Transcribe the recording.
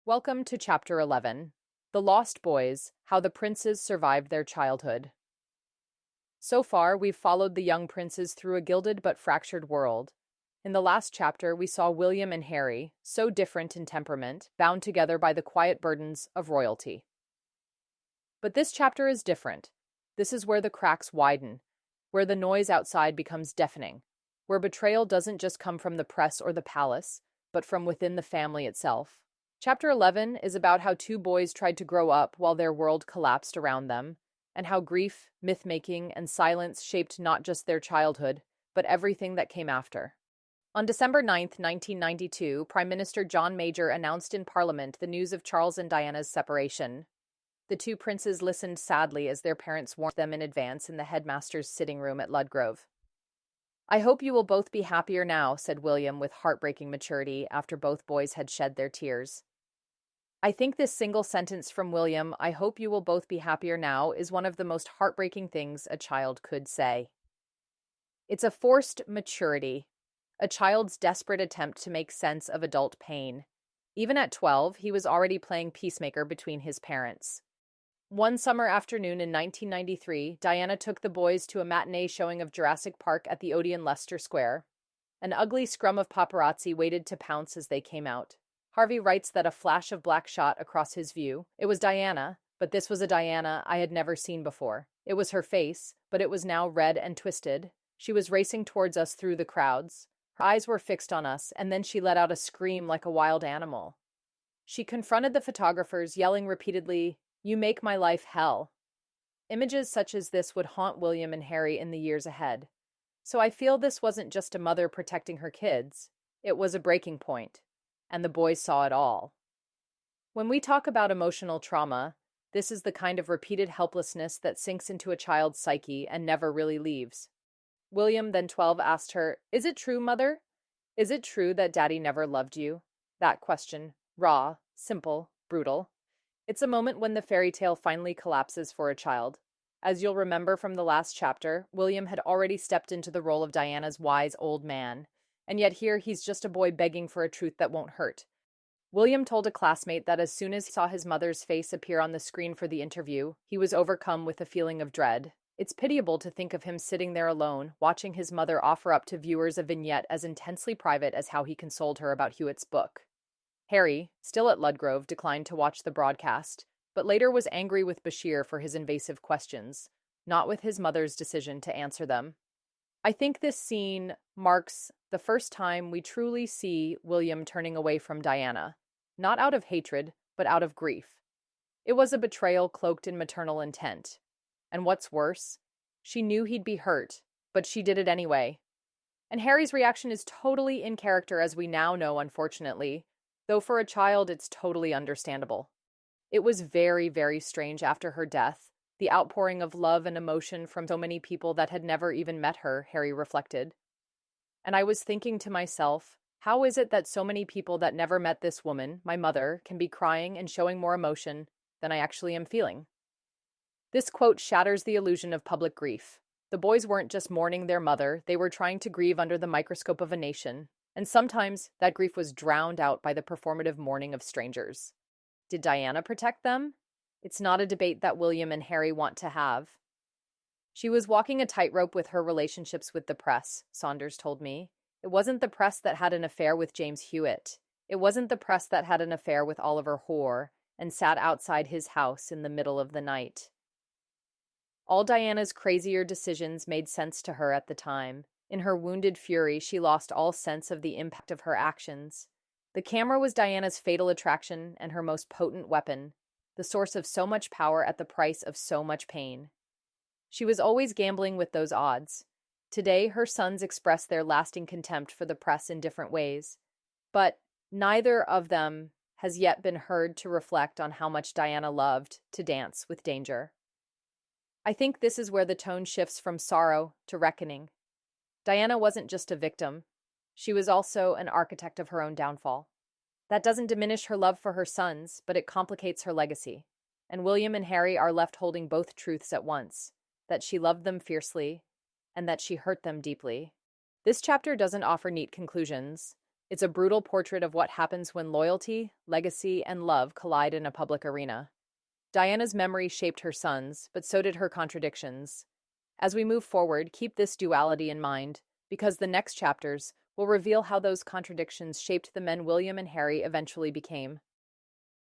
Welcome to Chapter 11, The Lost Boys, How the Princes Survived Their Childhood. So far, we've followed the young princes through a gilded but fractured world. In the last chapter, we saw William and Harry, so different in temperament, bound together by the quiet burdens of royalty. But this chapter is different. This is where the cracks widen, where the noise outside becomes deafening, where betrayal doesn't just come from the press or the palace, but from within the family itself. Chapter 11 is about how two boys tried to grow up while their world collapsed around them, and how grief, myth-making, and silence shaped not just their childhood, but everything that came after. On December 9th, 1992, Prime Minister John Major announced in Parliament the news of Charles and Diana's separation. The two princes listened sadly as their parents warned them in advance in the headmaster's sitting room at Ludgrove. "I hope you will both be happier now," said William with heartbreaking maturity after both boys had shed their tears. I think this single sentence from William, "I hope you will both be happier now," is one of the most heartbreaking things a child could say. It's a forced maturity, a child's desperate attempt to make sense of adult pain. Even at 12, he was already playing peacemaker between his parents. One summer afternoon in 1993, Diana took the boys to a matinee showing of Jurassic Park at the Odeon Leicester Square. An ugly scrum of paparazzi waited to pounce as they came out. Harvey writes that a flash of black shot across his view. It was Diana, but this was a Diana I had never seen before. It was her face, but it was now red and twisted. She was racing towards us through the crowds. Her eyes were fixed on us, and then she let out a scream like a wild animal. She confronted the photographers, yelling repeatedly, "You make my life hell." Images such as this would haunt William and Harry in the years ahead. So I feel this wasn't just a mother protecting her kids. It was a breaking point. And the boys saw it all. When we talk about emotional trauma, this is the kind of repeated helplessness that sinks into a child's psyche and never really leaves. William, then 12, asked her, "Is it true, Mother? Is it true that Daddy never loved you?" That question, raw, simple, brutal. It's a moment when the fairy tale finally collapses for a child. As you'll remember from the last chapter, William had already stepped into the role of Diana's wise old man. And yet here he's just a boy begging for a truth that won't hurt. William told a classmate that as soon as he saw his mother's face appear on the screen for the interview, he was overcome with a feeling of dread. It's pitiable to think of him sitting there alone, watching his mother offer up to viewers a vignette as intensely private as how he consoled her about Hewitt's book. Harry, still at Ludgrove, declined to watch the broadcast, but later was angry with Bashir for his invasive questions, not with his mother's decision to answer them. I think this scene marks the first time we truly see William turning away from Diana, not out of hatred, but out of grief. It was a betrayal cloaked in maternal intent. And what's worse, she knew he'd be hurt, but she did it anyway. And Harry's reaction is totally in character, as we now know, unfortunately, though for a child it's totally understandable. It was very, very strange after her death. The outpouring of love and emotion from so many people that had never even met her, Harry reflected. And I was thinking to myself, how is it that so many people that never met this woman, my mother, can be crying and showing more emotion than I actually am feeling? This quote shatters the illusion of public grief. The boys weren't just mourning their mother, they were trying to grieve under the microscope of a nation. And sometimes that grief was drowned out by the performative mourning of strangers. Did Diana protect them? It's not a debate that William and Harry want to have. She was walking a tightrope with her relationships with the press, Saunders told me. It wasn't the press that had an affair with James Hewitt. It wasn't the press that had an affair with Oliver Hoare and sat outside his house in the middle of the night. All Diana's crazier decisions made sense to her at the time. In her wounded fury, she lost all sense of the impact of her actions. The camera was Diana's fatal attraction and her most potent weapon, the source of so much power at the price of so much pain. She was always gambling with those odds. Today, her sons express their lasting contempt for the press in different ways, but neither of them has yet been heard to reflect on how much Diana loved to dance with danger. I think this is where the tone shifts from sorrow to reckoning. Diana wasn't just a victim. She was also an architect of her own downfall. That doesn't diminish her love for her sons, but it complicates her legacy. And William and Harry are left holding both truths at once, that she loved them fiercely and that she hurt them deeply. This chapter doesn't offer neat conclusions. It's a brutal portrait of what happens when loyalty, legacy, and love collide in a public arena. Diana's memory shaped her sons, but so did her contradictions. As we move forward, keep this duality in mind, because the next chapters will reveal how those contradictions shaped the men William and Harry eventually became.